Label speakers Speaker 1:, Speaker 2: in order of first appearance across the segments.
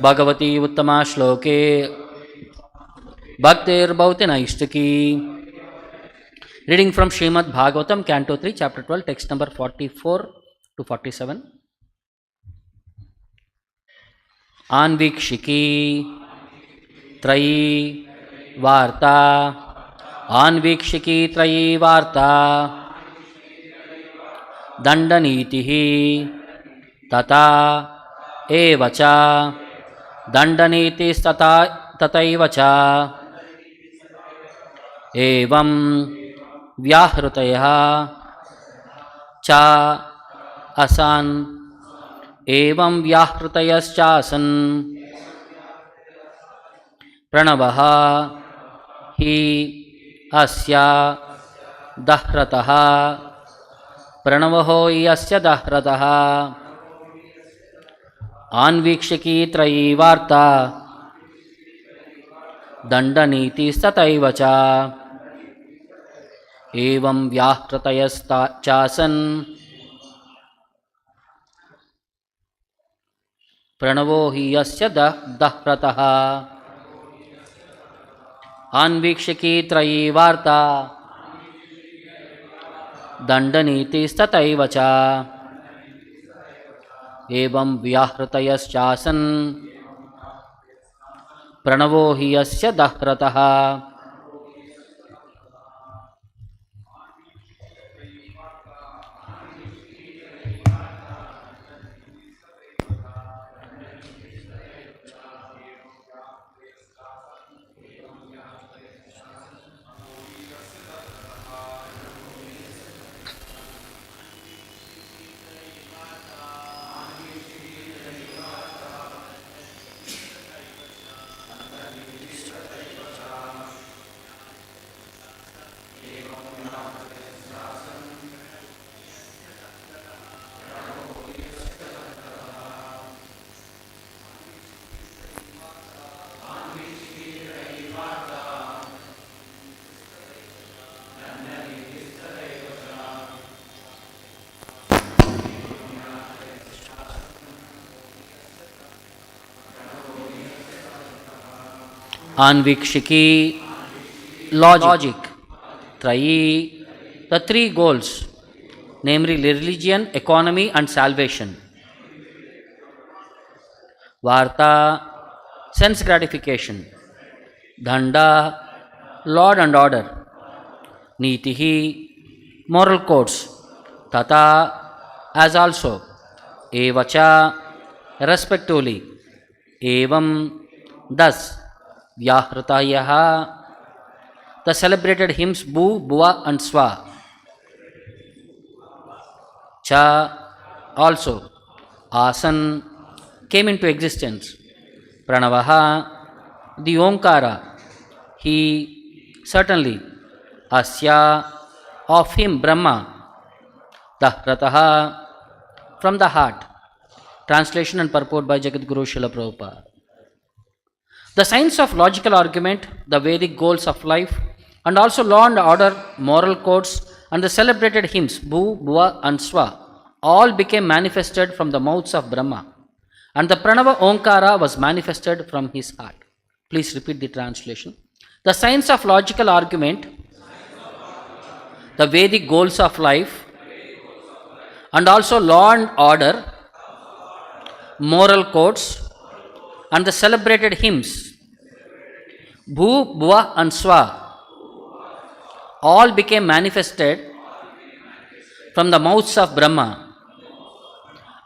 Speaker 1: Bhagavati Uttama Shloke Bhaktir Bhauti Naishtaki. Reading from Srimad Bhagavatam, Canto 3, Chapter 12, text number 44 to 47. Anvikshiki Trayi Varta Anvikshiki Trayi Varta Dandanitihi Tata Evacha Dandaniti Tataivacha Evam Vyahrutaya Cha Asan Evam Vyahrutayaschasan Pranavaha Hi Asya Dahrataha Pranavaho Yasya Dahrataha Anvikshaki Trayi Varta Dandaniti Stataivacha Evam Vyahrutayaschasan Pranavo hi yasya dahrataha Anvikshaki Trayi Varta Dandaniti Stataivacha Evam Vyahrutayaschasan Pranavo hi yasya dahrataha. Anvikshiki, logic, Trayi, the three goals, namely religion, economy and salvation. Varta, sense gratification. Dhanda, law and order. Nitihi, moral codes. Tata, as also. Evacha, respectively. Evam, thus. Vyahrutayaha, the celebrated hymns Bhu, Bhuva and Swa. Cha, also. Asan, came into existence. Pranavaha, the Omkara. He, certainly. Asya, of him Brahma. Dahrataha, from the heart. Translation and purport by Jagadguru Srila Prabhupada. The science of logical argument, the Vedic goals of life, and also law and order, moral codes, and the celebrated hymns Bhu, Bhuva and Swa all became manifested from the mouths of Brahma, and the Pranava Omkara was manifested from his heart. Please repeat the translation. The science of logical argument, the Vedic goals of life, and also law and order, moral codes, and the celebrated hymns Bhu, Bhuva and Swa all became manifested from the mouths of Brahma,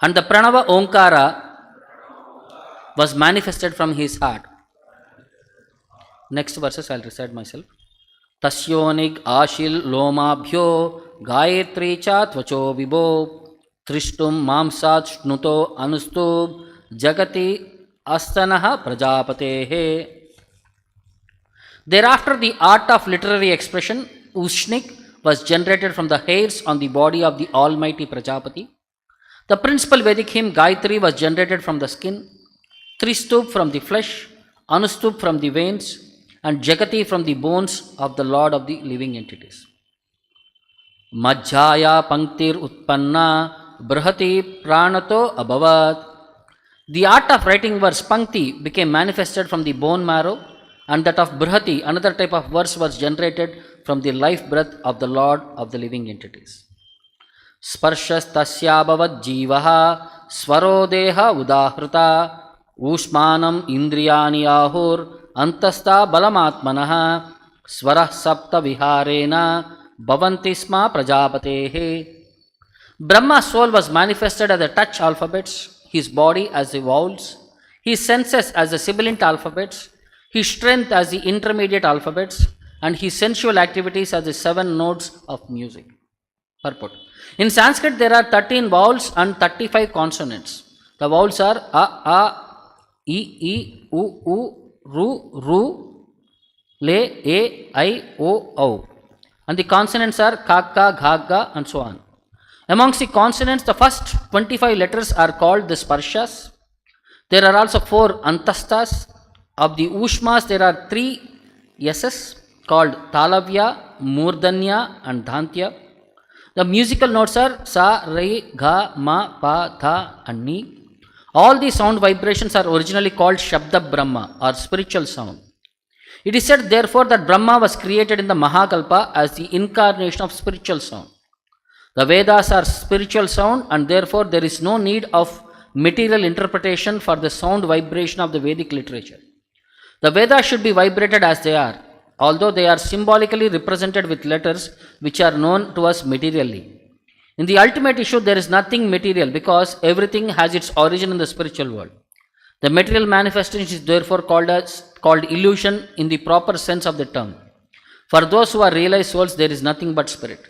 Speaker 1: and the Pranava Omkara was manifested from his heart. Next verses I will recite myself. Tasyonig ashil lomabhyo gayatri cha tvacho vibho trishtum mamsat shnuto anustu jagati astanaha prajapatehe. Thereafter, the art of literary expression, Ushnik, was generated from the hairs on the body of the Almighty Prajapati. The principal Vedic hymn Gayatri was generated from the skin, Tristup from the flesh, Anustup from the veins, and Jagati from the bones of the Lord of the living entities. Majjaya panktir utpanna brahati pranato abhavat The art of writing verse Pankti became manifested from the bone marrow, and that of Brihati, another type of verse, was generated from the life breath of the Lord of the living entities. Sparshastasya jivaha swaro deha udahrita ushmanam indriyani ahur antasta balamatmanaha swarah sapta viharena bhavanti sma prajapatehe. Brahma's soul was manifested as the touch alphabets, his body as the vowels, his senses as the sibilant alphabets, his strength as the intermediate alphabets, and his sensual activities as the 7 notes of music. Purport. In Sanskrit, there are 13 vowels and 35 consonants. The vowels are a, I, u, ru, le, e, I, o. And the consonants are ka, gha, ga, and so on. Amongst the consonants, the first 25 letters are called the sparshas. There are also 4 antastas. Of the ushmas, there are 3 yasas called talavya, murdanya, and dhantya. The musical notes are sa, re, gha, ma, pa, tha, and ni. All these sound vibrations are originally called Shabda Brahma, or spiritual sound. It is said, therefore, that Brahma was created in the Mahakalpa as the incarnation of spiritual sound. The Vedas are spiritual sound, and therefore there is no need of material interpretation for the sound vibration of the Vedic literature. The Vedas should be vibrated as they are, although they are symbolically represented with letters which are known to us materially. In the ultimate issue, there is nothing material because everything has its origin in the spiritual world. The material manifestation is therefore called illusion in the proper sense of the term. For those who are realized souls, there is nothing but spirit.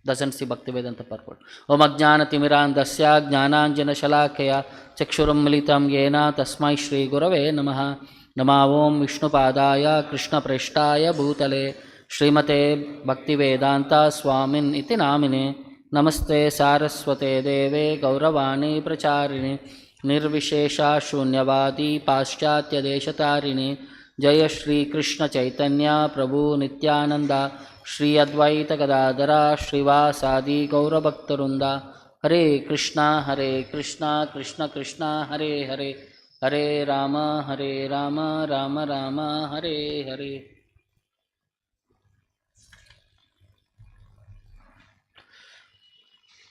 Speaker 1: Doesn't see Bhaktivedanta purport. Om Ajnana Timirandasya Jnananjana Shalakaya Chakshuram Militam Yena Tasmai Shri Gurave Namaha. Namavom Vishnu Padaya Krishna Preshtaya Bhutale Srimate Bhaktivedanta Swamin iti namine Namaste Saraswate Deve Gauravani Pracharini Nirvishesha Shunyavadi Paschatya Deshatarine Jaya Shri Krishna Chaitanya Prabhu Nityananda Shri Advaita Gadadara Shrivasadi Gaurabhaktarunda Hare Krishna Krishna Krishna Hare Hare Hare Rama, Rama Rama, Hare Hare.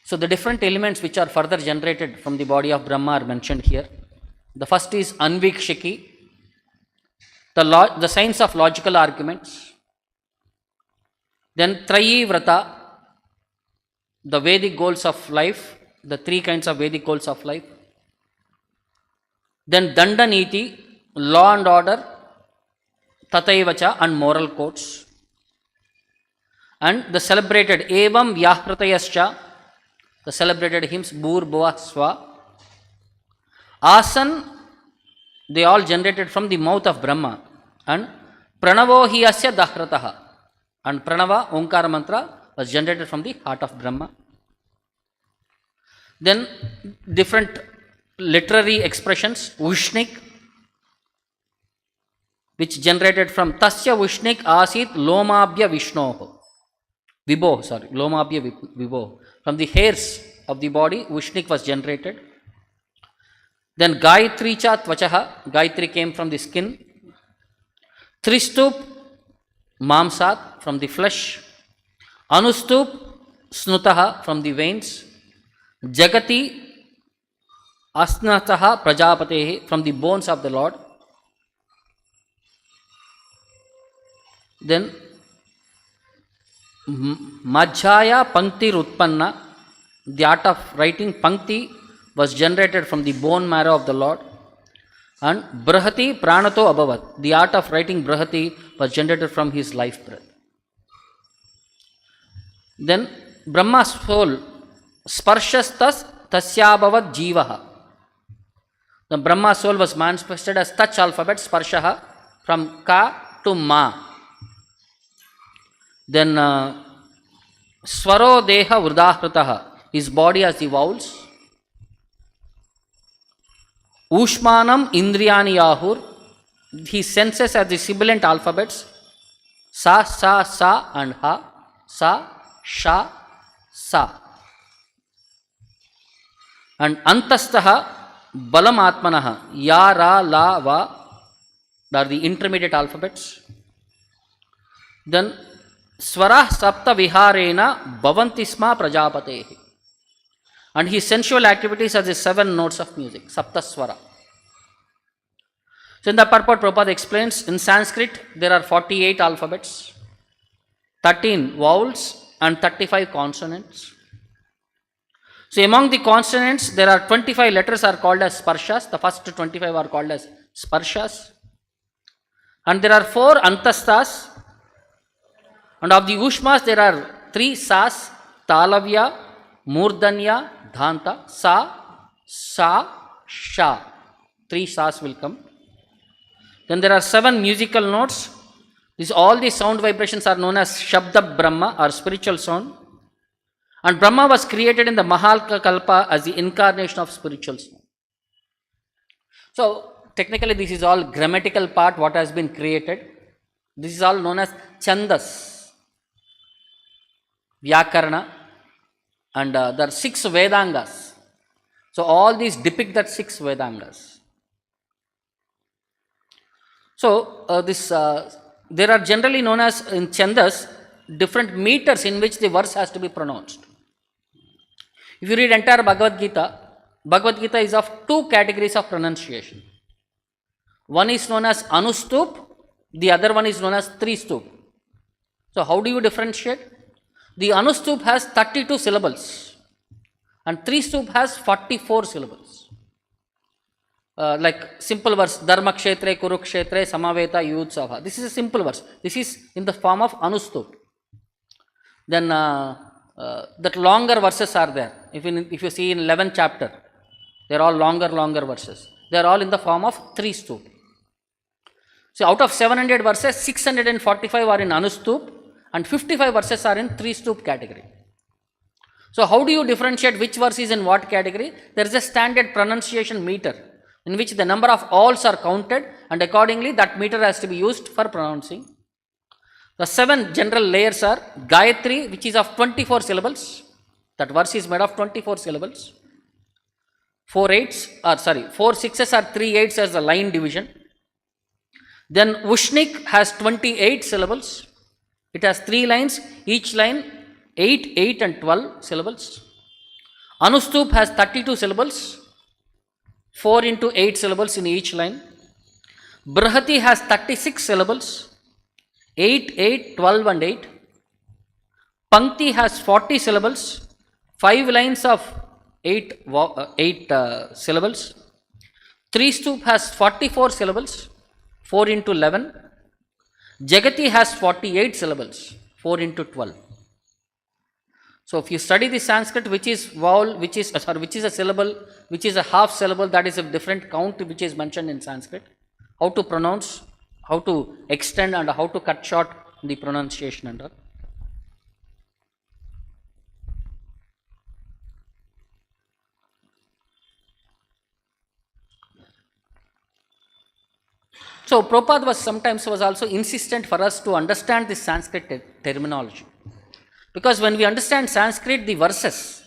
Speaker 1: So the different elements which are further generated from the body of Brahma are mentioned here. The first is Anvikshiki, the science of logical arguments. Then Trayi Vrata, the Vedic goals of life, the 3 kinds of Vedic goals of life. Then Dandaniti, law and order, Tataivacha, and moral codes. And the celebrated Evam Vyahratayascha, the celebrated hymns Bhur Bhuva Swa. Asan, they all generated from the mouth of Brahma. And Pranavo hi asya dahrataha. And Pranava, Omkara mantra, was generated from the heart of Brahma. Then different literary expressions, Vishnik, which generated from Tasya Vishnik Asit Lomabhya Vishnoho. Lomabhya Vibho. From the hairs of the body, Vishnik was generated. Then Gayatri Cha Tvachaha, Gayatri came from the skin. Tristup Mamsat, from the flesh. Anustup Snutaha, from the veins. Jagati Asnataha Prajapatehi, from the bones of the Lord. Then Majhaya Pankti Rutpanna, the art of writing Pankti was generated from the bone marrow of the Lord. And Brahati Pranato Abhavat, the art of writing Brahati was generated from his life breath. Then Brahma's soul, Sparshastas Tasyabhavat Jivaha. The Brahma soul was manifested as touch alphabet, Sparshaha, from Ka to Ma. Then Swaro Deha Vrudahritaha, his body as the vowels. Ushmanam Indriyani Yahur, his senses as the sibilant alphabets. Sa, Sa, Sa, and Ha. Sa, Sha, Sa. And Antastaha, Balam Atmanaha, Ya, Ra, La, Va, they are the intermediate alphabets. Then Swara Sapta Viharena Bhavantisma Prajapatehi. And his sensual activities are the 7 notes of music, Sapta Swara. So in the purport, Prabhupada explains, in Sanskrit there are 48 alphabets, 13 vowels and 35 consonants. So among the consonants, there are 25 letters are called as sparshas. The first 25 are called as sparshas. And there are 4 antastas. And of the ushmas, there are 3 sas, talavya, murdanya, dhanta, sa, sha. 3 sas will come. Then there are 7 musical notes. All the sound vibrations are known as Shabda Brahma or spiritual sound. And Brahma was created in the Maha Kalpa as the incarnation of spiritual sound. So technically this is all grammatical part what has been created. This is all known as Chandas, Vyakarana, and there are 6 Vedangas. So all these depict that 6 Vedangas. So there are generally known as in Chandas different meters in which the verse has to be pronounced. If you read entire Bhagavad Gita is of 2 categories of pronunciation. One is known as Anustup, the other one is known as Tristup. So how do you differentiate? The Anustup has 32 syllables and Tristup has 44 syllables. Like simple verse, Dharma Kshetre, Kurukshetre, Samaveta, Yutsava. This is a simple verse. This is in the form of Anustup. Then that longer verses are there. If you see in 11th chapter, they are all longer verses. They are all in the form of 3 stup. So out of 700 verses, 645 are in Anustup and 55 verses are in 3 stup category. So how do you differentiate which verse is in what category? There is a standard pronunciation meter in which the number of alls are counted and accordingly that meter has to be used for pronouncing. The 7 general layers are Gayatri, which is of 24 syllables. That verse is made of 24 syllables. 4 sixes or 3 eights as the line division. Then Ushnik has 28 syllables. It has 3 lines, each line 8, 8 and 12 syllables. Anustup has 32 syllables, 4 into 8 syllables in each line. Brahati has 36 syllables. 8, 8, 12 and 8. Pankti has 40 syllables, 5 lines of 8 syllables. Tristup has 44 syllables, 4 into 11. Jagati has 48 syllables, 4 into 12. So if you study the Sanskrit, which is vowel, which is a syllable, which is a half syllable, that is a different count which is mentioned in Sanskrit. How to pronounce, how to extend and how to cut short the pronunciation and all. So Prabhupada was also insistent for us to understand this Sanskrit terminology. Because when we understand Sanskrit, the verses,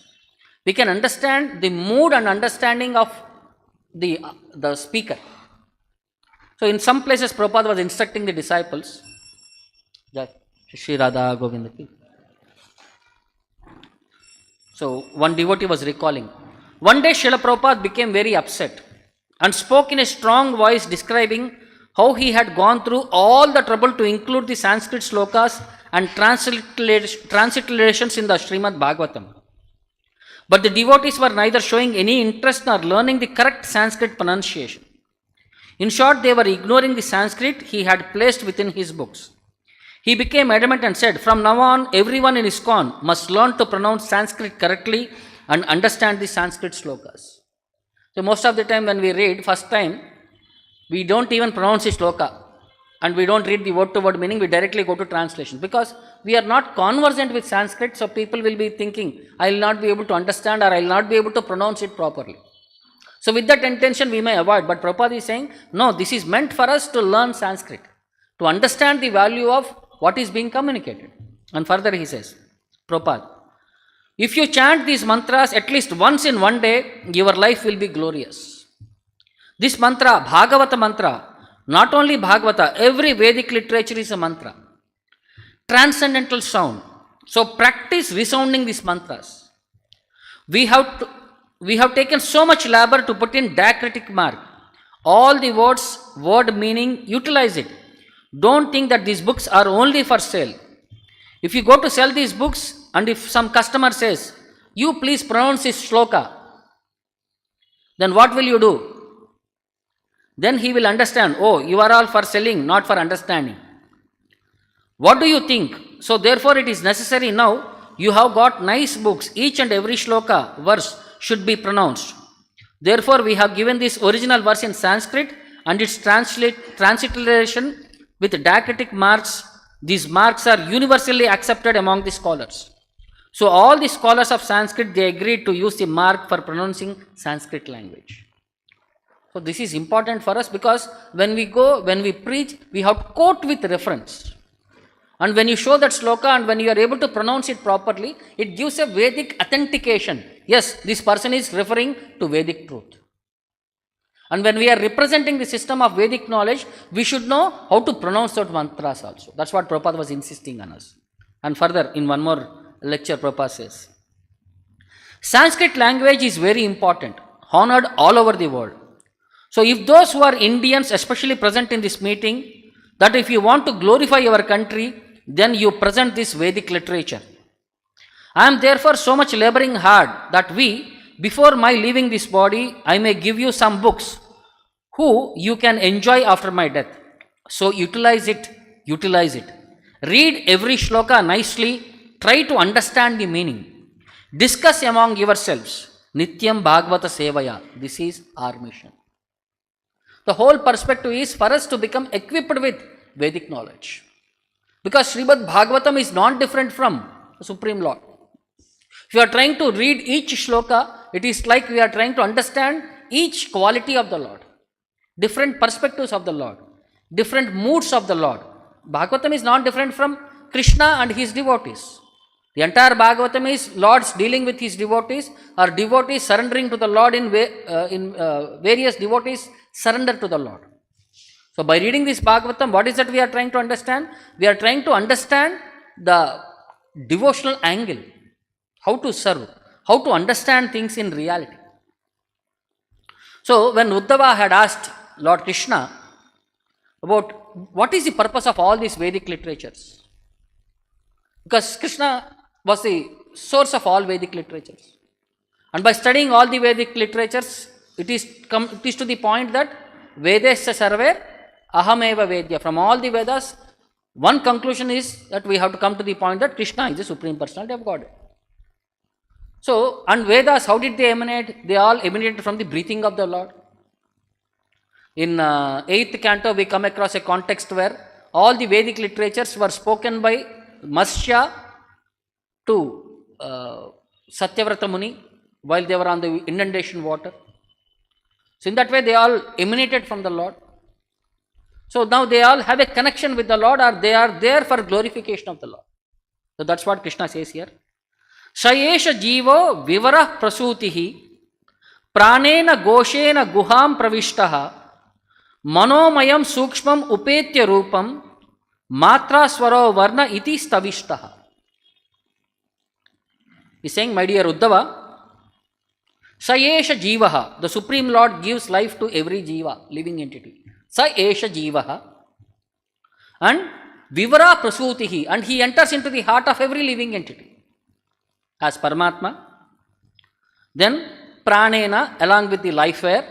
Speaker 1: we can understand the mood and understanding of the speaker. So in some places Prabhupada was instructing the disciples, Shri Radha Govinda ki. So one devotee was recalling, one day Srila Prabhupada became very upset and spoke in a strong voice describing how he had gone through all the trouble to include the Sanskrit slokas and transliterations in the Srimad Bhagavatam. But the devotees were neither showing any interest nor learning the correct Sanskrit pronunciation. In short, they were ignoring the Sanskrit he had placed within his books. He became adamant and said, from now on, everyone in ISKCON must learn to pronounce Sanskrit correctly and understand the Sanskrit slokas. So most of the time when we read, first time, we don't even pronounce the sloka and we don't read the word to word meaning, we directly go to translation because we are not conversant with Sanskrit, so people will be thinking, I will not be able to understand or I will not be able to pronounce it properly. So with that intention we may avoid, but Prabhupada is saying, no, this is meant for us to learn Sanskrit, to understand the value of what is being communicated. And further he says, Prabhupada, if you chant these mantras at least once in one day, your life will be glorious. This mantra, Bhagavata mantra, not only Bhagavata, every Vedic literature is a mantra. Transcendental sound. So practice resounding these mantras. We have taken so much labor to put in diacritic mark. All the words, word meaning, utilize it. Don't think that these books are only for sale. If you go to sell these books and if some customer says, you please pronounce this shloka, then what will you do? Then he will understand, oh, you are all for selling, not for understanding. What do you think? So therefore it is necessary now, you have got nice books, each and every shloka, verse should be pronounced. Therefore we have given this original verse in Sanskrit and its transliteration with diacritic marks. These marks are universally accepted among the scholars. So all the scholars of Sanskrit, they agreed to use the mark for pronouncing Sanskrit language. So this is important for us because when we preach, we have to quote with reference. And when you show that sloka and when you are able to pronounce it properly, it gives a Vedic authentication. Yes, this person is referring to Vedic truth. And when we are representing the system of Vedic knowledge, we should know how to pronounce those mantras also. That's what Prabhupada was insisting on us. And further, in one more lecture, Prabhupada says, Sanskrit language is very important, honored all over the world. So if those who are Indians, especially present in this meeting, that if you want to glorify your country, then you present this Vedic literature. I am therefore so much laboring hard that before my leaving this body, I may give you some books who you can enjoy after my death. So utilize it. Read every shloka nicely, try to understand the meaning. Discuss among yourselves. Nityam Bhagavata Sevaya. This is our mission. The whole perspective is for us to become equipped with Vedic knowledge. Because Srimad Bhagavatam is not different from the Supreme Lord. If you are trying to read each shloka, it is like we are trying to understand each quality of the Lord. Different perspectives of the Lord. Different moods of the Lord. Bhagavatam is not different from Krishna and his devotees. The entire Bhagavatam is Lord's dealing with his devotees or devotees surrendering to the Lord in various devotees surrender to the Lord. So by reading this Bhagavatam, what is that we are trying to understand? We are trying to understand the devotional angle, how to serve, how to understand things in reality. So when Uddhava had asked Lord Krishna about what is the purpose of all these Vedic literatures, because Krishna was the source of all Vedic literatures, and by studying all the Vedic literatures, it is to the point that Vedesya sarve ahameva vedya. From all the Vedas, one conclusion is that we have to come to the point that Krishna is the Supreme Personality of Godhead. So, and Vedas, how did they emanate? They all emanated from the breathing of the Lord. In 8th canto, we come across a context where all the Vedic literatures were spoken by Matsya to Satyavrata Muni while they were on the inundation water. So in that way, they all emanated from the Lord. So now they all have a connection with the Lord, or they are there for glorification of the Lord. So that's what Krishna says here. Sayesha jivo vivara prasutihi pranena goshena guham pravishtaha manomayam sukshmam upetya rupam matra swaro varna iti stavishtaha. He is saying, my dear Uddhava, Sayesha jivaha, the Supreme Lord gives life to every jiva, living entity. Sayesha jivaha, and vivara prasutihi, and he enters into the heart of every living entity as Paramatma. Then pranena, along with the life air,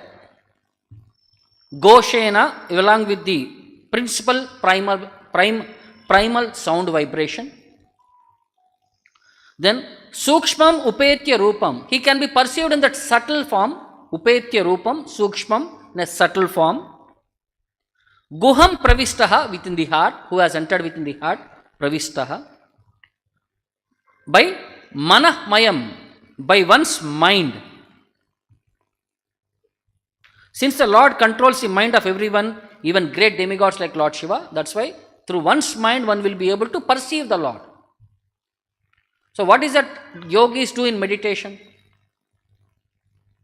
Speaker 1: goshena, along with the principal primal sound vibration. Then sukshmam upetya rupam, he can be perceived in that subtle form, upetya rupam, sukshmam, in a subtle form. Guham pravishtaha, within the heart, who has entered within the heart, pravishtaha. By manahmayam, by one's mind. Since the Lord controls the mind of everyone, even great demigods like Lord Shiva, that's why through one's mind one will be able to perceive the Lord. So what is that yogis do in meditation?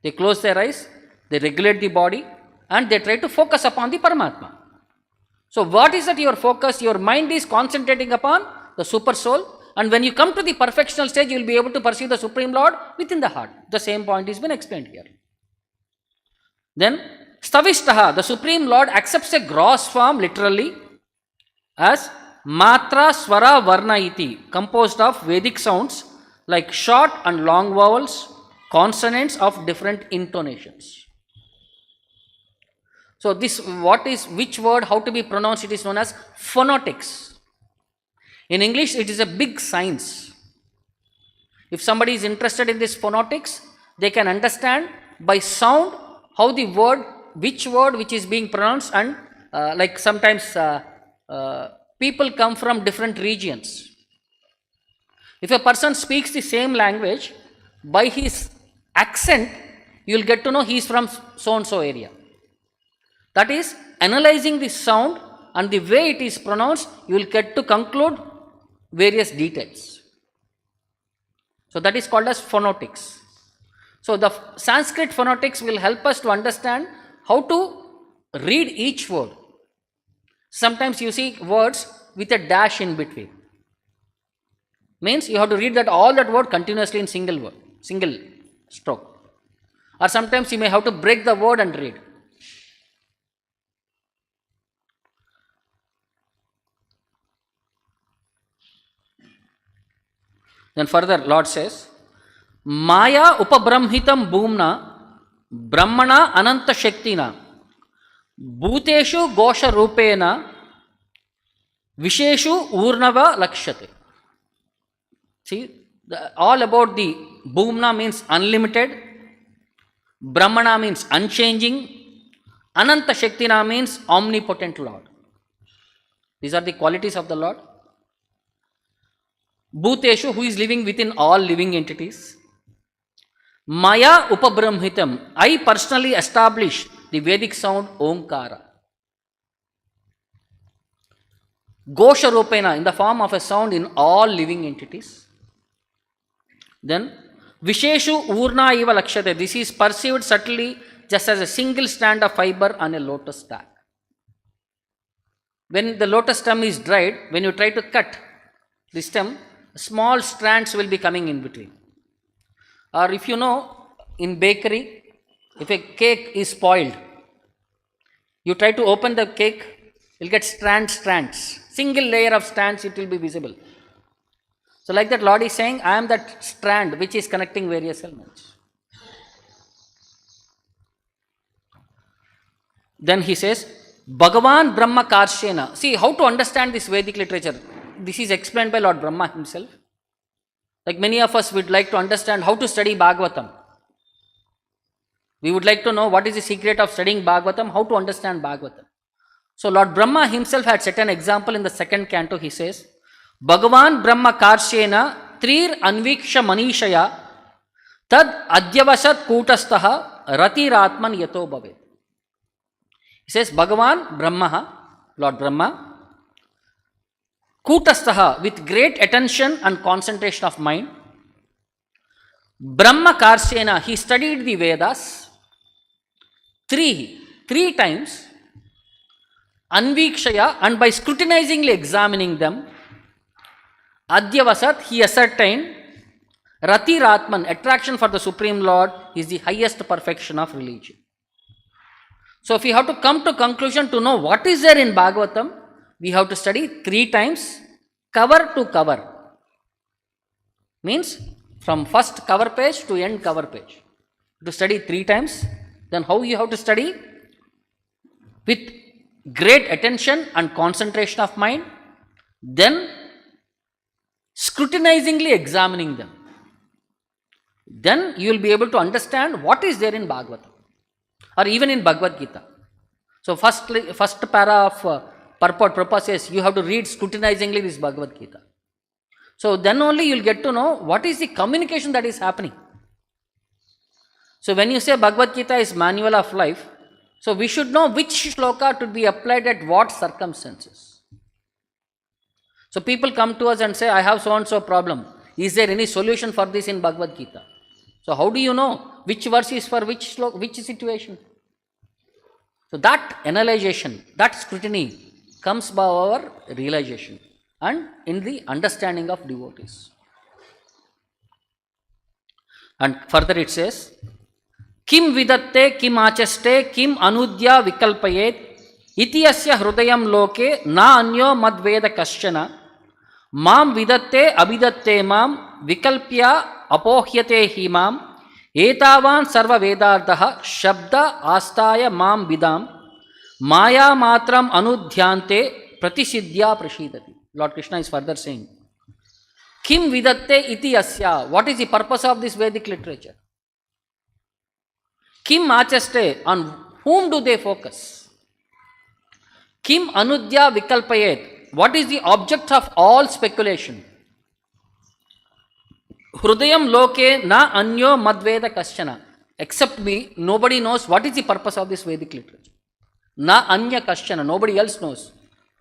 Speaker 1: They close their eyes, they regulate the body, and they try to focus upon the Paramatma. So what is that your focus? Your mind is concentrating upon the super soul, and when you come to the perfectional stage, you will be able to perceive the Supreme Lord within the heart. The same point has been explained here. Then Stavishtaha, the Supreme Lord accepts a gross form literally as Matra Swara Varna iti, composed of Vedic sounds like short and long vowels, consonants of different intonations. So this, what is, which word, how to be pronounced, it is known as phonetics. In English, it is a big science. If somebody is interested in this phonetics, they can understand by sound how the word, which word which is being pronounced, and like sometimes people come from different regions. If a person speaks the same language, by his accent, you will get to know he is from so and so area. That is, analyzing the sound and the way it is pronounced, you will get to conclude various details. So that is called as phonetics. So the Sanskrit phonetics will help us to understand how to read each word. Sometimes you see words with a dash in between. Means you have to read that all that word continuously in single word, single stroke. Or sometimes you may have to break the word and read. Then further Lord says, Maya upabrahmitam bhumna brahmana ananta shaktina bhuteshu gosha rupena visheshu urnava lakshate. See, all about the bhumna means unlimited, brahmana means unchanging, ananta shaktina means omnipotent Lord. These are the qualities of the Lord. Bhuteshu, who is living within all living entities. Maya upabrahmitam, I personally establish the Vedic sound Omkara. Gosha Rupena, in the form of a sound in all living entities. Then Visheshu Urna Iva Lakshate, this is perceived subtly just as a single strand of fiber on a lotus stack. When the lotus stem is dried, when you try to cut the stem, small strands will be coming in between. Or if you know, in bakery, if a cake is spoiled, you try to open the cake, you will get strands. Single layer of strands, it will be visible. So like that, Lord is saying, I am that strand which is connecting various elements. Then he says, Bhagavan Brahma Karshena. See, how to understand this Vedic literature? This is explained by Lord Brahma himself. Like many of us would like to understand how to study Bhagavatam. We would like to know what is the secret of studying Bhagavatam, how to understand Bhagavatam. So Lord Brahma himself had set an example in the second canto. He says, Bhagavan Brahma Karshena Trir Anviksha Manishaya Tad Adyavasat Kutastaha Ratiratman Yato Bhavet. He says, Bhagavan Brahma, Lord Brahma, Kutastaha, with great attention and concentration of mind. Brahma Karshena, he studied the Vedas three times. Anvikshaya, and by scrutinizingly examining them. Adyavasat, he ascertained Rati Ratman, attraction for the Supreme Lord is the highest perfection of religion. So if we have to come to conclusion to know what is there in Bhagavatam, we have to study 3 times, cover to cover. Means from first cover page to end cover page. To study 3 times, then how you have to study? With great attention and concentration of mind, then scrutinizingly examining them. Then you will be able to understand what is there in Bhagavatam or even in Bhagavad Gita. So first para of purport Prabhupada says you have to read scrutinizingly this Bhagavad Gita. So then only you will get to know what is the communication that is happening. So when you say Bhagavad Gita is manual of life, so we should know which shloka to be applied at what circumstances. So people come to us and say, I have so and so problem. Is there any solution for this in Bhagavad Gita? So how do you know which verse is for which situation? So that analyzation, that scrutiny comes by our realization and in the understanding of devotees. And further it says, Kim vidatte kim achaste kim anudya vikalpayet iti asya hrudayam loke na anyo madveda kaschana mam vidatte abidatte mam vikalpya apohyate hi mam etavan sarva vedartah shabda astaya mam vidam maya matram anudhyante pratisidhya prashidati. Lord Krishna is further saying, Kim vidatte iti asya. What is the purpose of this Vedic literature? Kim achaste. On whom do they focus? Kim anudya vikalpayet. What is the object of all speculation? Hrudayam loke na anyo madveda kaschana. Except me, nobody knows what is the purpose of this Vedic literature. Na anya kaschana. Nobody else knows.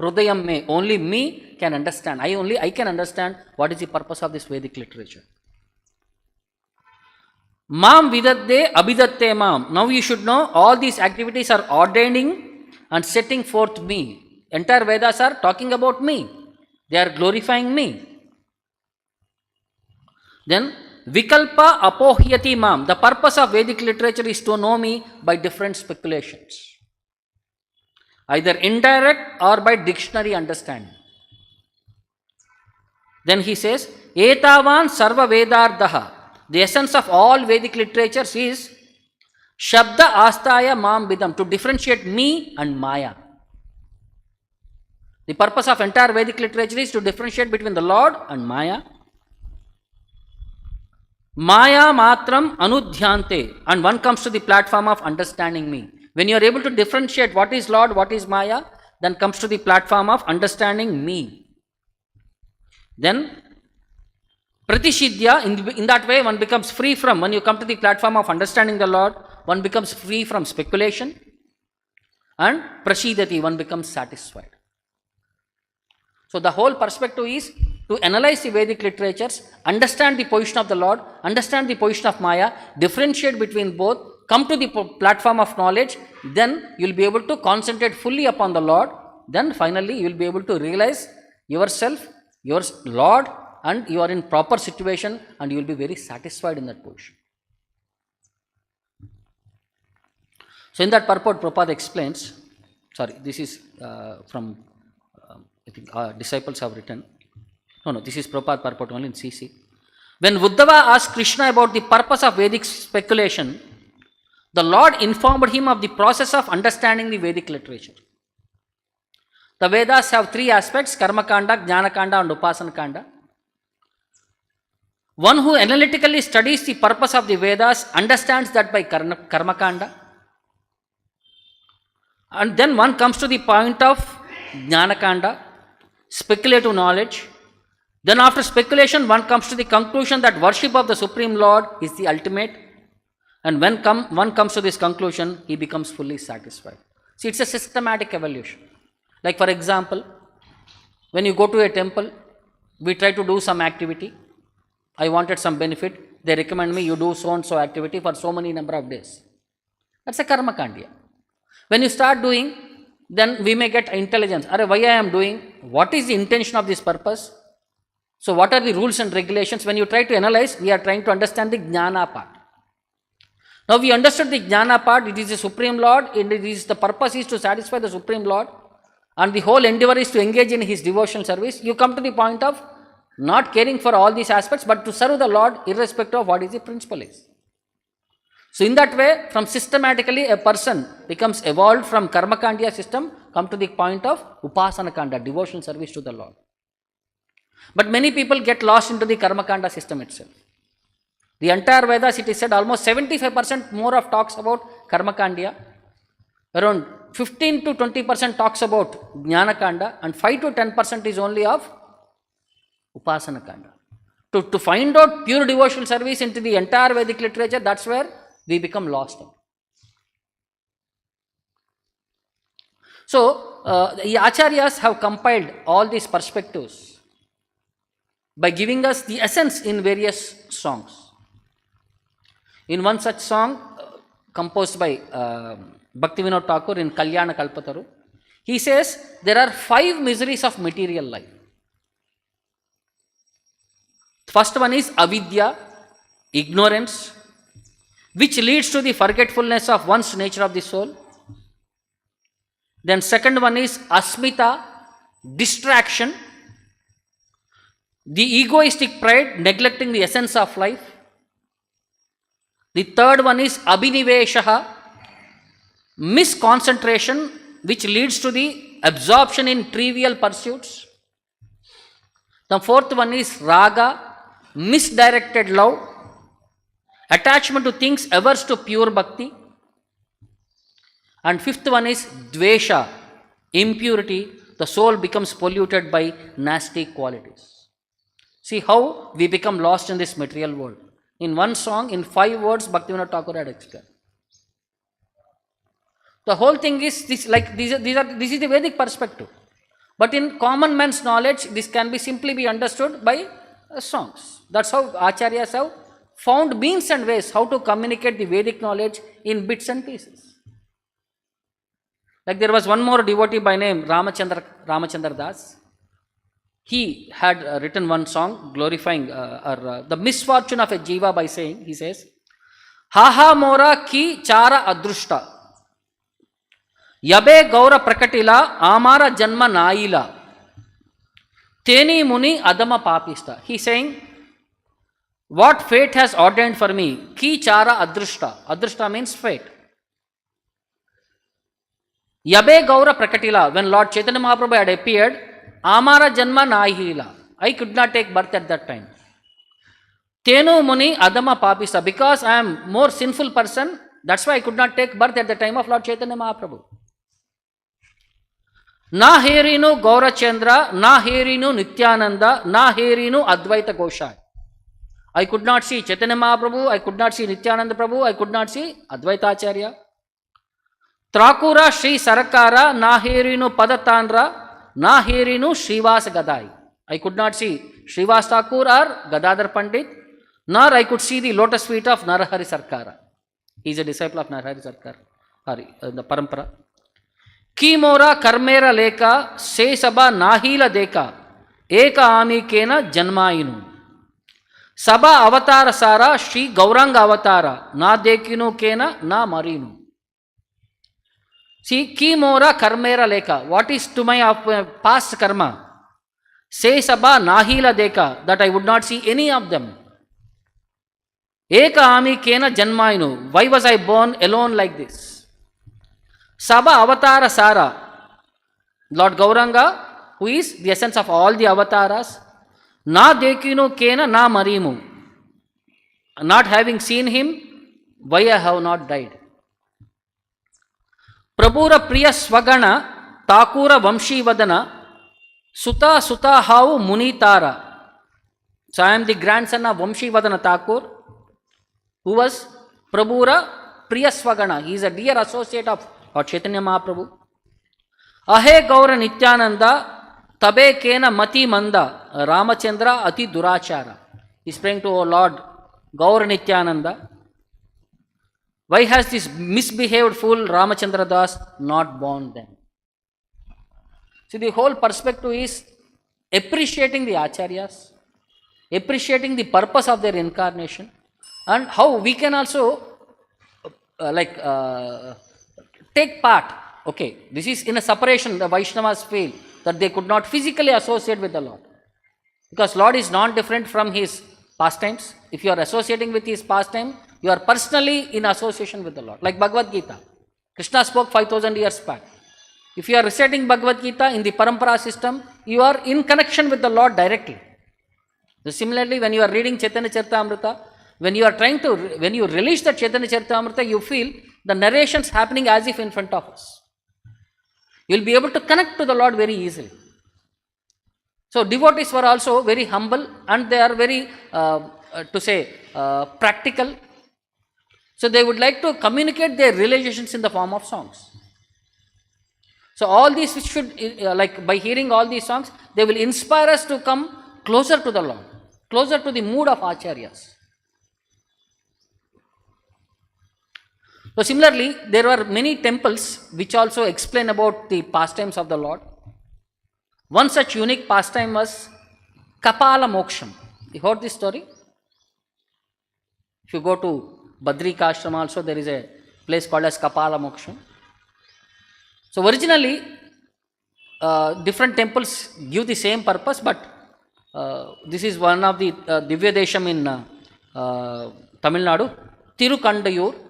Speaker 1: Hrudayam me. Only me can understand. I can understand what is the purpose of this Vedic literature. Mam vidatte abidatte mam. Now you should know all these activities are ordaining and setting forth me. Entire Vedas are talking about me. They are glorifying me. Then vikalpa apohyati mam. The purpose of Vedic literature is to know me by different speculations. Either indirect or by dictionary understanding. Then he says, Etavan sarva vedardaha. The essence of all Vedic literatures is Shabda astaya mam vidam, to differentiate me and Maya. The purpose of entire Vedic literature is to differentiate between the Lord and Maya. Maya matram anudhyante, and one comes to the platform of understanding me. When you are able to differentiate what is Lord, what is Maya, then comes to the platform of understanding me. Then Pratishidya, in that way one becomes free from, when you come to the platform of understanding the Lord, one becomes free from speculation, and Prashidati, one becomes satisfied. So the whole perspective is to analyze the Vedic literatures, understand the position of the Lord, understand the position of Maya, differentiate between both, come to the platform of knowledge, then you will be able to concentrate fully upon the Lord, then finally you will be able to realize yourself, your Lord, and you are in proper situation and you will be very satisfied in that position. So in that purport, Prabhupada explains, this is from, I think disciples have written, this is Prabhupada purport only in CC. When Uddhava asked Krishna about the purpose of Vedic speculation, the Lord informed him of the process of understanding the Vedic literature. The Vedas have three aspects, Karma Kanda, Jnana Kanda and Upasana Kanda. One who analytically studies the purpose of the Vedas understands that by Karma Kanda. And then one comes to the point of Jnana Kanda, speculative knowledge. Then after speculation, one comes to the conclusion that worship of the Supreme Lord is the ultimate. And when one comes to this conclusion, he becomes fully satisfied. See, it's a systematic evolution. Like for example, when you go to a temple, we try to do some activity. I wanted some benefit. They recommend me, you do so and so activity for so many number of days. That's a karma kandya. When you start doing, then we may get intelligence. Why I am doing? What is the intention of this purpose? So what are the rules and regulations? When you try to analyze, we are trying to understand the jnana part. Now we understood the jnana part, it is the Supreme Lord, and the purpose is to satisfy the Supreme Lord, and the whole endeavor is to engage in his devotional service. You come to the point of not caring for all these aspects, but to serve the Lord irrespective of what is the principle is. So in that way, from systematically a person becomes evolved from karma kandya system, come to the point of upasana kanda, devotional service to the Lord. But many people get lost into the karma kanda system itself. The entire Vedas, it is said, almost 75% more of talks about karma kandya, around 15 to 20% talks about jnana kanda, and 5 to 10% is only of upasana kanda. To find out pure devotional service into the entire Vedic literature, that's where we become lost. So, the Acharyas have compiled all these perspectives by giving us the essence in various songs. In one such song, composed by Bhaktivinoda Thakur in Kalyana Kalpataru. He says there are 5 miseries of material life. First one is avidya, ignorance, which leads to the forgetfulness of one's nature of the soul. Then second one is asmita, distraction, the egoistic pride, neglecting the essence of life. The third one is abhiniveshaha, misconcentration, which leads to the absorption in trivial pursuits. The fourth one is raga, misdirected love, attachment to things averse to pure bhakti. And fifth one is dvesha, impurity, the soul becomes polluted by nasty qualities. See how we become lost in this material world. In one song, in 5 words, Bhaktivinoda Thakur had explained. The whole thing is this, like this is the Vedic perspective. But in common man's knowledge, this can be simply be understood by songs. That's how Acharyas have found means and ways how to communicate the Vedic knowledge in bits and pieces. Like there was one more devotee by name Ramachandra Das. He had written one song glorifying the misfortune of a jiva by saying, he says, Haha mora ki chara adrushta, yabe gaura prakatila, amara janma naila, teni muni adama papista. He is saying, what fate has ordained for me, ki chara adrushta. Adrushta means fate. Yabe gaura prakatila, when Lord Chaitanya Mahaprabhu had appeared, amara janma nahila, I could not take birth at that time. Tenu muni adama papista, because I am more sinful person, that's why I could not take birth at the time of Lord Chaitanya Mahaprabhu. Na herinu Gaurachandra, na herinu Nityananda, na herinu Advaita Goshai. I could not see Chaitanya Mahaprabhu, I could not see Nityananda Prabhu, I could not see Advaita Acharya. Trakura Sri Sarakara, na herinu Padatanra, na herinu Srivas Gadai. I could not see Srivas Thakur or Gadadhar Pandit, nor I could see the lotus feet of Narahari Sarkara. He is a disciple of Narahari Sarkar, the Parampara. Kimora Karmera Leka, Se Saba Nahila Deka, Eka Ami Kena Janmainu. Saba Avatara Sara, Shri Gauranga Avatara, Na Dekinu Kena, Na Marinu. See, Kimora Karmera Leka, what is to my past karma? Se Saba Nahila Deka, that I would not see any of them. Eka Ami Kena Janmainu, why was I born alone like this? Saba Avatara Sara, Lord Gauranga, who is the essence of all the avatars, Na Dekinu Kena Na Marimu, not having seen him, why I have not died? Prabhura Priya Swagana, Takura Vamshi Vadana, Suta Suta Hau Munitara. So I am the grandson of Vamshi Vadana Thakur, who was Prabhura Priya Swagana. He is a dear associate of Lord Chaitanya Mahaprabhu. Ahe Gaura Nityananda, Tabe Kena Mati Manda, Ramachandra Ati Durachara. He is praying to, O Lord Gaura Nityananda, why has this misbehaved fool Ramachandra Das not born then? See, the whole perspective is appreciating the Acharyas, appreciating the purpose of their incarnation, and how we can also take part. Okay, this is in a separation, the Vaishnavas feel that they could not physically associate with the Lord. Because Lord is not different from his pastimes. If you are associating with his pastime, you are personally in association with the Lord. Like Bhagavad Gita. Krishna spoke 5000 years back. If you are reciting Bhagavad Gita in the Parampara system, you are in connection with the Lord directly. So similarly, when you are reading Chaitanya Charitamrita, when you release the Chaitanya Charitamrita, you feel the narrations happening as if in front of us. You will be able to connect to the Lord very easily. So devotees were also very humble and they are very, practical. So they would like to communicate their realizations in the form of songs. So all these should, by hearing all these songs, they will inspire us to come closer to the Lord, closer to the mood of Acharyas. So similarly, there were many temples which also explain about the pastimes of the Lord. One such unique pastime was Kapala Moksham. You heard this story? If you go to Badrika Ashram also, there is a place called as Kapala Moksham. So originally, different temples give the same purpose, but this is one of the Divya Desham in Tamil Nadu, Tirukandayur.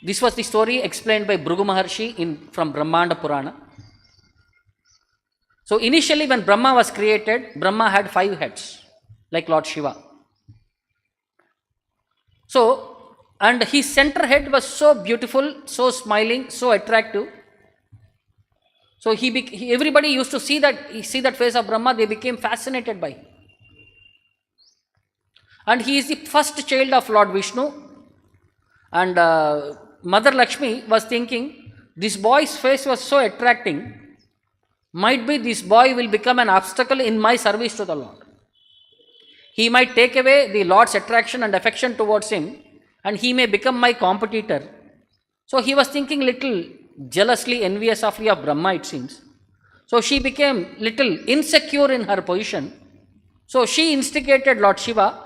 Speaker 1: This was the story explained by Bhrigu Maharshi from Brahmanda Purana. So initially when Brahma was created, Brahma had 5 heads, like Lord Shiva. So, and his center head was so beautiful, so smiling, so attractive. So everybody used to see that face of Brahma, they became fascinated by him. And he is the first child of Lord Vishnu. And Mother Lakshmi was thinking, this boy's face was so attracting, might be this boy will become an obstacle in my service to the Lord. He might take away the Lord's attraction and affection towards him, and he may become my competitor. So he was thinking little jealously, enviously of Brahma, it seems. So she became little insecure in her position. So she instigated Lord Shiva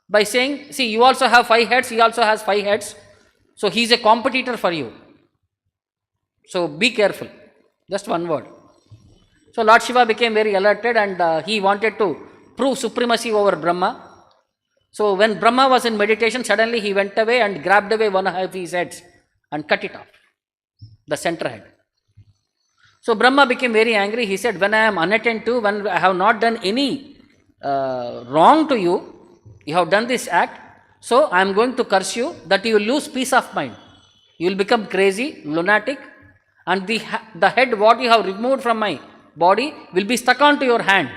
Speaker 1: by saying, see, you also have 5 heads, he also has 5 heads. So he is a competitor for you. So be careful. Just one word. So Lord Shiva became very alerted, and he wanted to prove supremacy over Brahma. So when Brahma was in meditation, suddenly he went away and grabbed away one of his heads and cut it off, the center head. So Brahma became very angry. He said, when I am unattentive, when I have not done any wrong to you, you have done this act, so I am going to curse you, that you will lose peace of mind. You will become crazy, lunatic, and the head what you have removed from my body will be stuck onto your hand.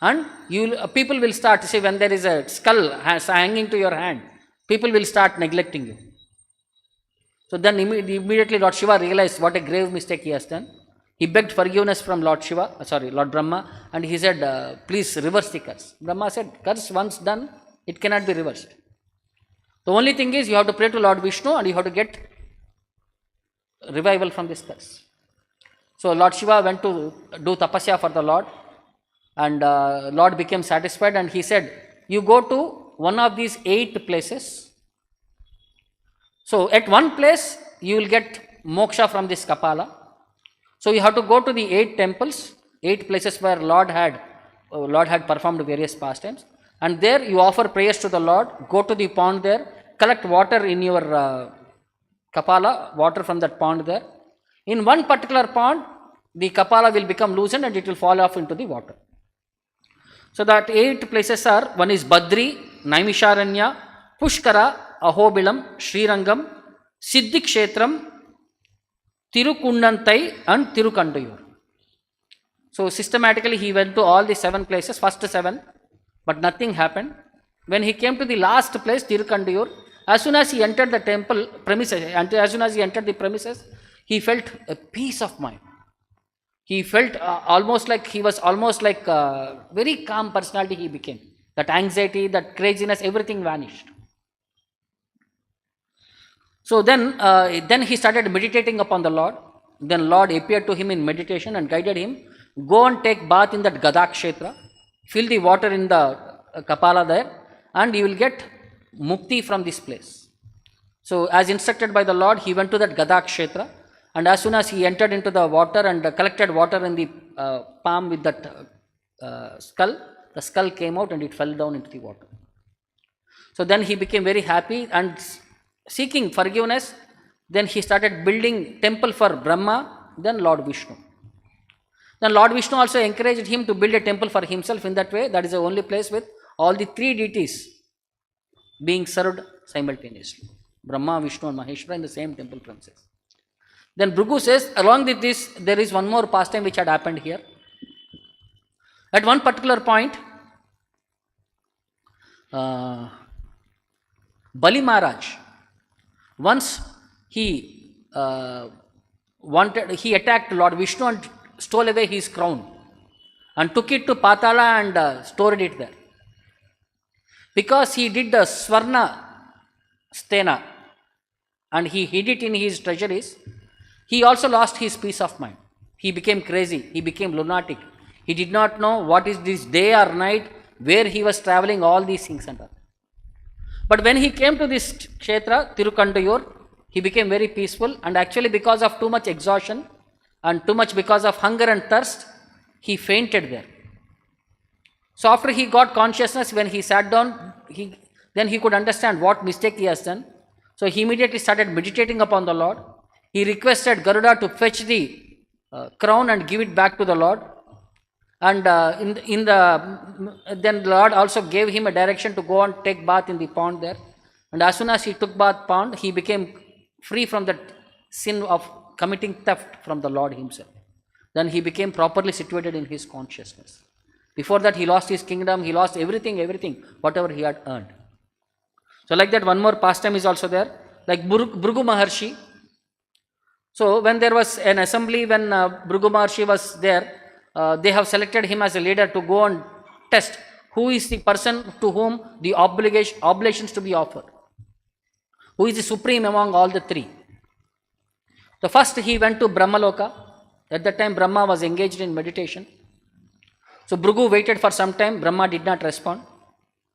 Speaker 1: And people will start to say, when there is a skull hanging to your hand, people will start neglecting you. So then immediately Lord Shiva realized what a grave mistake he has done. He begged forgiveness from Lord Brahma, and he said, please reverse the curse. Brahma said, curse once done, it cannot be reversed. The only thing is you have to pray to Lord Vishnu and you have to get revival from this curse. So Lord Shiva went to do tapasya for the Lord, and Lord became satisfied, and he said, you go to one of these 8 places. So at one place you will get moksha from this Kapala. So you have to go to the 8 temples, 8 places where Lord had performed various pastimes, and there you offer prayers to the Lord. Go to the pond there, collect water in your Kapala, water from that pond there. In one particular pond, the Kapala will become loosened and it will fall off into the water. So that 8 places are, one is Badri, Naimisharanya, Pushkara, Ahobilam, Srirangam, Siddhikshetram, Tirukundantai and Tirukandayur. So systematically he went to all the 7 places, first 7, but nothing happened. When he came to the last place, Tirukandayur, as soon as he entered the temple premises, he felt a peace of mind. He felt he was almost like a very calm personality he became. That anxiety, that craziness, everything vanished. So then he started meditating upon the Lord. Then Lord appeared to him in meditation and guided him. Go and take bath in that Gadakshetra. Fill the water in the Kapala there, and you will get mukti from this place. So as instructed by the Lord, he went to that Gadakshetra, and as soon as he entered into the water and collected water in the palm with that skull, the skull came out and it fell down into the water. So then he became very happy and seeking forgiveness. Then he started building temple for Brahma, then Lord Vishnu. Then Lord Vishnu also encouraged him to build a temple for himself in that way. That is the only place with all the 3 deities being served simultaneously. Brahma, Vishnu and Maheshwara in the same temple premises. Then Bhrigu says, along with this, there is one more pastime which had happened here. At one particular point, Bali Maharaj, once he attacked Lord Vishnu and stole away his crown and took it to Patala and stored it there. because he did the Swarna Stena and he hid it in his treasuries, he also lost his peace of mind. He became crazy, he became lunatic. He did not know what is this day or night, where he was traveling, all these things and all. But when he came to this kshetra, Tirukandayur, he became very peaceful, and actually because of too much exhaustion and too much because of hunger and thirst, he fainted there. So after he got consciousness, when he sat down, then he could understand what mistake he has done. So he immediately started meditating upon the Lord. He requested Garuda to fetch the crown and give it back to the Lord. And then the Lord also gave him a direction to go and take bath in the pond there. And as soon as he took bath pond, he became free from that sin of committing theft from the Lord himself. Then he became properly situated in his consciousness. Before that, he lost his kingdom, he lost everything, whatever he had earned. So like that, one more pastime is also there, like Bhrigu Maharshi. So when there was an assembly, when Bhrigu Maharshi was there, they have selected him as a leader to go and test who is the person to whom the oblations to be offered. Who is the supreme among all the three? The first he went to Brahmaloka. At that time Brahma was engaged in meditation. So Bhrigu waited for some time, Brahma did not respond.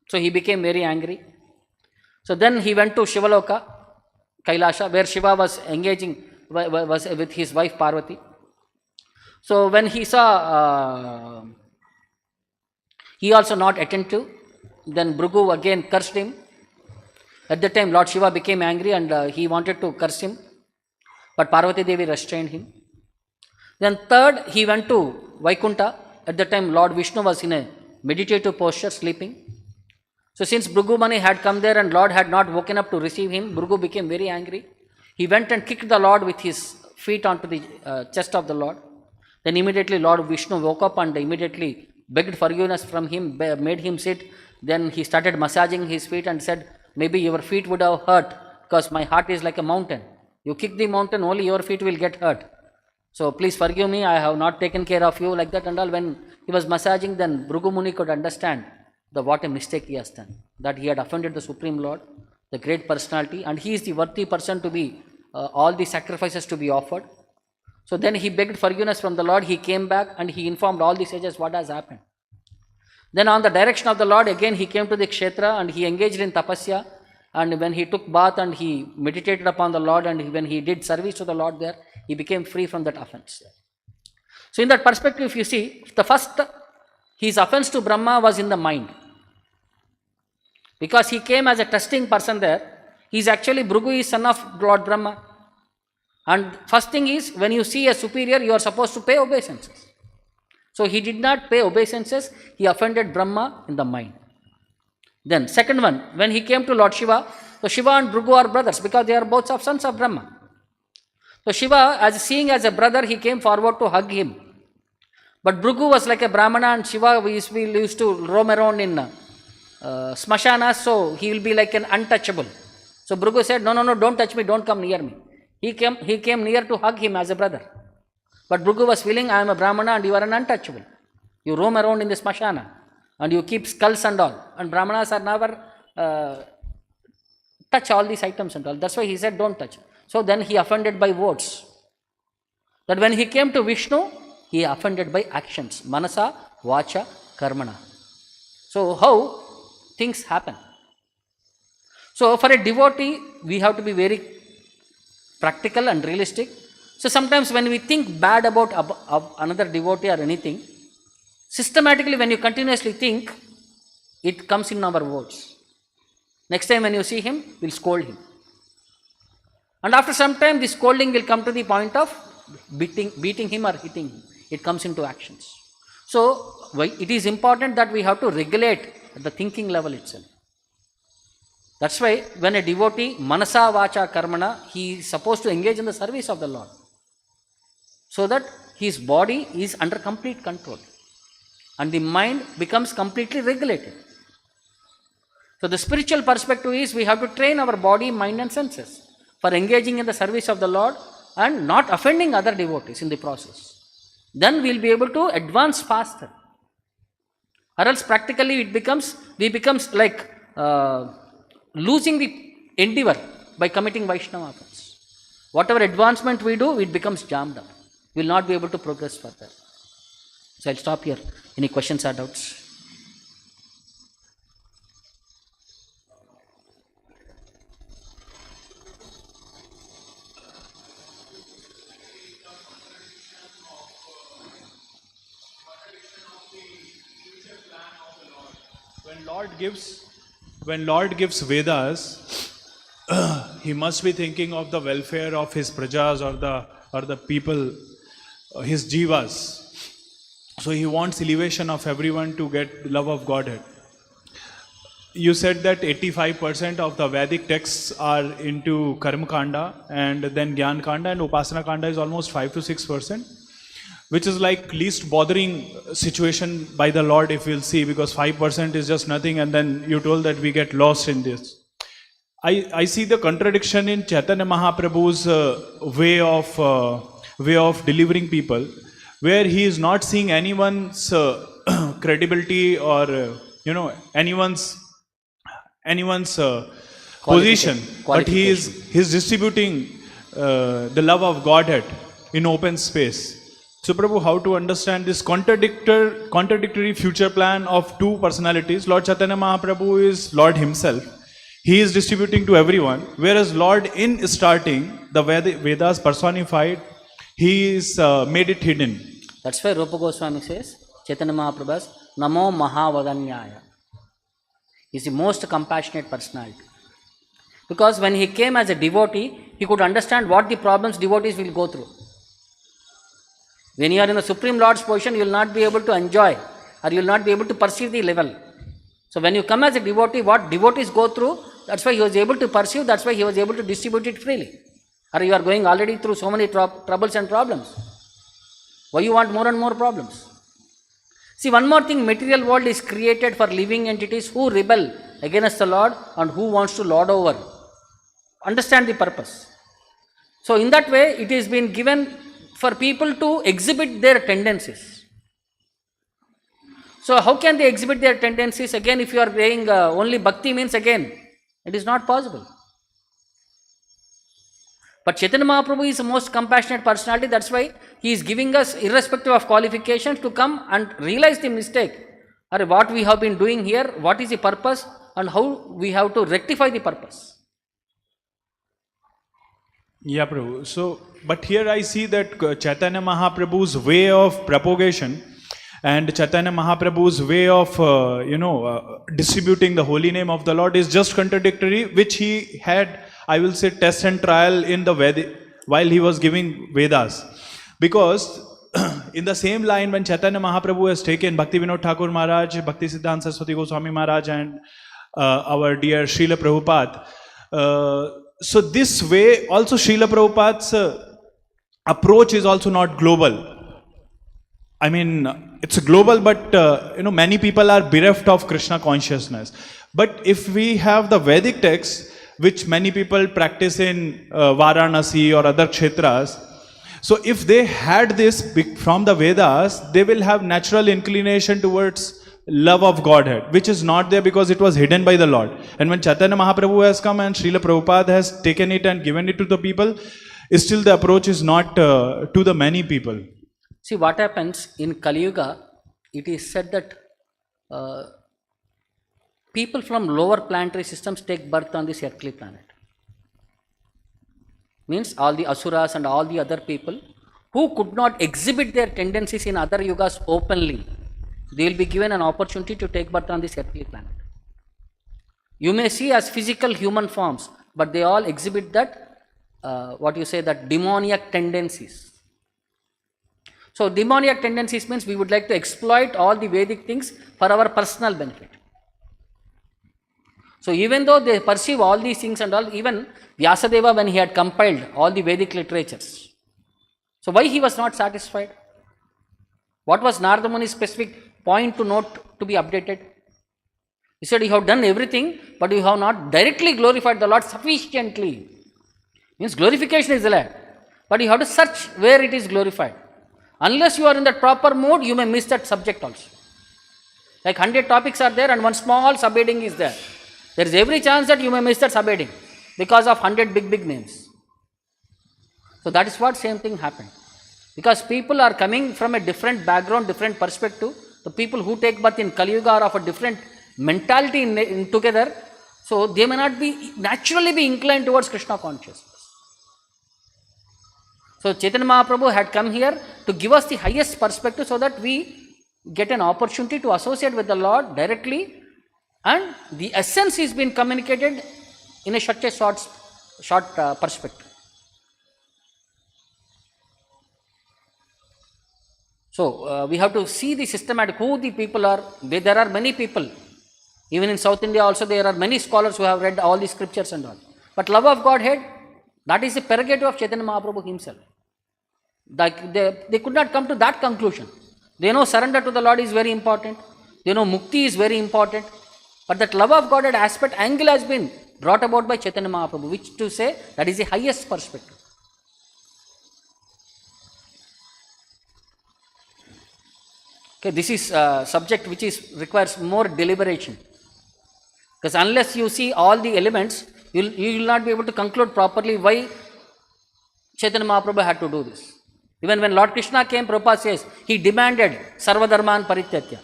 Speaker 1: So he became very angry. So then he went to Shivaloka, Kailasha, where Shiva was engaging was with his wife Parvati. So when he saw he also not attentive, then Bhrigu again cursed him. At that time Lord Shiva became angry and he wanted to curse him, but Parvati Devi restrained him. Then third, he went to Vaikunta. At that time Lord Vishnu was in a meditative posture, sleeping. So since Bhrigu Muni had come there and Lord had not woken up to receive him, Bhrigu became very angry. He went and kicked the Lord with his feet onto the chest of the Lord. Then immediately Lord Vishnu woke up and immediately begged forgiveness from him, made him sit. Then he started massaging his feet and said, maybe your feet would have hurt because my heart is like a mountain. You kick the mountain, only your feet will get hurt. So please forgive me, I have not taken care of you, like that and all. When he was massaging, then Bhrigu Muni could understand what a mistake he has done. That he had offended the Supreme Lord, the great personality, and he is the worthy person to be, all the sacrifices to be offered. So then he begged forgiveness from the Lord, he came back and he informed all the sages what has happened. Then on the direction of the Lord, again he came to the kshetra and he engaged in tapasya. And when he took bath and he meditated upon the Lord and when he did service to the Lord there, he became free from that offense. So in that perspective, if you see, the first, his offense to Brahma was in the mind. Because he came as a testing person there, he is actually, Bhrigu is son of Lord Brahma. And first thing is, when you see a superior, you are supposed to pay obeisances. So he did not pay obeisances, he offended Brahma in the mind. Then second one, when he came to Lord Shiva, so Shiva and Bhrigu are brothers because they are both sons of Brahma. So Shiva, as seeing as a brother, he came forward to hug him. But Bhrigu was like a Brahmana and Shiva we used to roam around in smashanas, so he will be like an untouchable. So Bhrigu said, no, don't touch me, don't come near me. He came near to hug him as a brother. But Bhrigu was feeling, I am a Brahmana and you are an untouchable. You roam around in the smashana and you keep skulls and all. And Brahmanas are never touch all these items and all. That's why he said, don't touch. So then he offended by words. That when he came to Vishnu, he offended by actions. Manasa, Vacha, Karmana. So how things happen? So for a devotee, we have to be very practical and realistic. So sometimes when we think bad about another devotee or anything, systematically when you continuously think, it comes in our words. Next time when you see him, we'll scold him. And after some time, this scolding will come to the point of beating him or hitting him. It comes into actions. So it is important that we have to regulate at the thinking level itself. That's why when a devotee, manasa, vacha, karmana, he is supposed to engage in the service of the Lord. So that his body is under complete control. And the mind becomes completely regulated. So the spiritual perspective is we have to train our body, mind and senses for engaging in the service of the Lord and not offending other devotees in the process. Then we will be able to advance faster. Or else practically we becomes like losing the endeavor by committing Vaishnava offense. Whatever advancement we do, it becomes jammed up. We will not be able to progress further. So I'll stop here. Any questions or doubts?
Speaker 2: When Lord gives Vedas, he must be thinking of the welfare of his prajas or the people, his jivas. So he wants elevation of everyone to get love of Godhead. You said that 85% of the Vedic texts are into Karma Kanda, and then Gyan Kanda, and Upasana Kanda is almost 5 to 6%, which is like least bothering situation by the Lord, if we'll see, because 5% is just nothing, and then you told that we get lost in this. I see the contradiction in Caitanya Mahaprabhu's way of delivering people, where he is not seeing anyone's credibility or anyone's position, but he is distributing the love of Godhead in open space. So Prabhu, how to understand this contradictory future plan of two personalities? Lord Chaitanya Mahaprabhu is Lord himself. He is distributing to everyone, whereas Lord in starting, the Vedas personified, he is made it hidden.
Speaker 1: That's why Rupa Goswami says, Chaitanya Mahaprabhu's Namo Mahavadanyaya. He is the most compassionate personality. Because when he came as a devotee, he could understand what the problems devotees will go through. When you are in the Supreme Lord's position, you will not be able to enjoy, or you will not be able to perceive the level. So when you come as a devotee, what devotees go through, that's why he was able to perceive, that's why he was able to distribute it freely. Or you are going already through so many troubles and problems. Why you want more and more problems? See, one more thing, material world is created for living entities who rebel against the Lord and who wants to lord over. Understand the purpose. So in that way, it is been given for people to exhibit their tendencies. So how can they exhibit their tendencies? Again, if you are saying only bhakti means, again, it is not possible. But Chaitanya Mahaprabhu is the most compassionate personality. That's why he is giving us, irrespective of qualifications, to come and realize the mistake, or what we have been doing here, what is the purpose, and how we have to rectify the purpose.
Speaker 2: Yeah, Prabhu. So, but here I see that Chaitanya Mahaprabhu's way of propagation and Chaitanya Mahaprabhu's way of, distributing the holy name of the Lord is just contradictory, which he had, I will say, test and trial in the Vedic, while he was giving Vedas. Because in the same line, when Chaitanya Mahaprabhu has taken Bhakti Vinod Thakur Maharaj, Bhakti Siddhanta Saraswati Goswami Maharaj, and our dear Srila Prabhupada, so this way also Srila Prabhupada's approach is also not global. I mean, it's global, but many people are bereft of Krishna consciousness. But if we have the Vedic texts, which many people practice in Varanasi or other kshetras, so if they had this from the Vedas, they will have natural inclination towards love of Godhead, which is not there because it was hidden by the Lord. And when Chaitanya Mahaprabhu has come and Srila Prabhupada has taken it and given it to the people, still the approach is not to the many people.
Speaker 1: See what happens in Kali Yuga, it is said that people from lower planetary systems take birth on this earthly planet. Means all the asuras and all the other people who could not exhibit their tendencies in other yugas openly, they will be given an opportunity to take birth on this earthly planet. You may see as physical human forms, but they all exhibit that, that demoniac tendencies. So demoniac tendencies means we would like to exploit all the Vedic things for our personal benefit. So even though they perceive all these things and all, even Vyasadeva, when he had compiled all the Vedic literatures, so why he was not satisfied? What was Narada Muni's specific point to note to be updated? He said, you have done everything, but you have not directly glorified the Lord sufficiently. Means glorification is there, but you have to search where it is glorified. Unless you are in that proper mood, you may miss that subject also. Like 100 topics are there and one small subheading is there. There is every chance that you may miss that subheading because of 100 big names. So that is what same thing happened. Because people are coming from a different background, different perspective. The people who take birth in Kali Yuga are of a different mentality in together. So they may not be naturally be inclined towards Krishna consciousness. So Caitanya Mahaprabhu had come here to give us the highest perspective so that we get an opportunity to associate with the Lord directly, and the essence is being communicated in a short perspective. So we have to see the systematic, who the people are. There are many people. Even in South India also there are many scholars who have read all the scriptures and all. But love of Godhead, that is the prerogative of Caitanya Mahaprabhu himself. They could not come to that conclusion. They know surrender to the Lord is very important. They know mukti is very important. But that love of Godhead aspect angle has been brought about by Caitanya Mahaprabhu, which to say that is the highest perspective. Okay, this is a subject which requires more deliberation. Because unless you see all the elements, you will not be able to conclude properly why Caitanya Mahaprabhu had to do this. Even when Lord Krishna came, Prabhupada says, he demanded Sarvadharman Parityatya.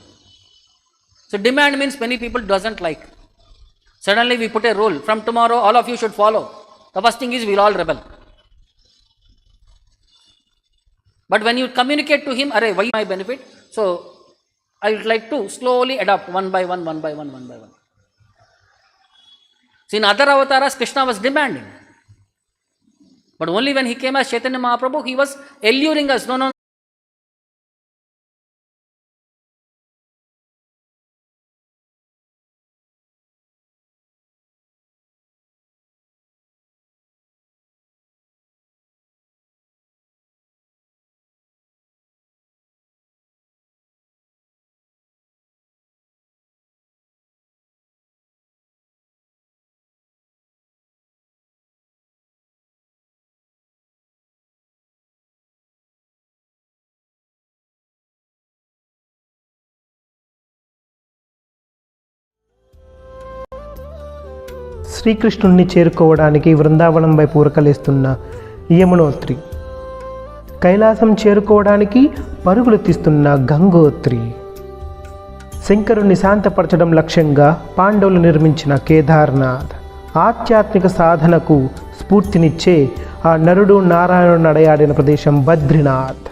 Speaker 1: So demand means many people doesn't like. Suddenly we put a rule, from tomorrow all of you should follow. The first thing is we will all rebel. But when you communicate to him, why my benefit? So I would like to slowly adopt one by one. See, in other avatars, Krishna was demanding. But only when he came as Caitanya Mahaprabhu, he was alluring us. No.
Speaker 3: శ్రీకృష్ణుణ్ణి చేరుకోవడానికి బృందావనం వైపు ఉరకలేస్తున్న యమునోత్రి, కైలాసం చేరుకోవడానికి పరుగులు తీస్తున్న గంగోత్రి, శంకరుణ్ణి శాంతపరచడం లక్ష్యంగా పాండవులు నిర్మించిన కేదార్నాథ్, ఆధ్యాత్మిక సాధనకు స్ఫూర్తినిచ్చే ఆ నరుడు నారాయణుడు నడయాడిన ప్రదేశం బద్రీనాథ్.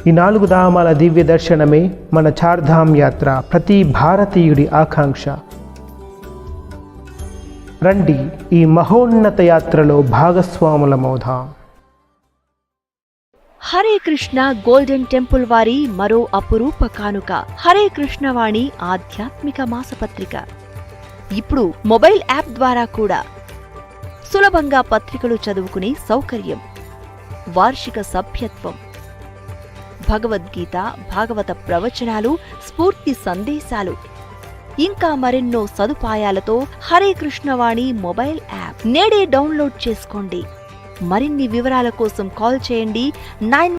Speaker 3: ఈ 4 ధామాల దివ్య దర్శనమే మన చార్ధామ్ యాత్ర, ప్రతి భారతీయుడి ఆకాంక్ష. రండి ఈ మహోన్నత యాత్రలో భాగస్వాములమవుదాం.
Speaker 4: హరే కృష్ణ గోల్డెన్ టెంపుల్ వారి మరో అపురూప కానుక హరే కృష్ణ వాణి ఆధ్యాత్మిక మాసపత్రిక. ఇప్పుడు మొబైల్ యాప్ ద్వారా కూడా సులభంగా పత్రికలు చదువుకునే సౌకర్యం, వార్షిక సభ్యత్వం, భగవద్గీత, భాగవత ప్రవచనాలు, స్ఫూర్తి సందేశాలు, ఇంకా మరెన్నో సదుపాయాలతో హరే కృష్ణవాణి మొబైల్ యాప్ నేడే డౌన్లోడ్ చేసుకోండి. మరిన్ని వివరాల కోసం కాల్ చేయండి 9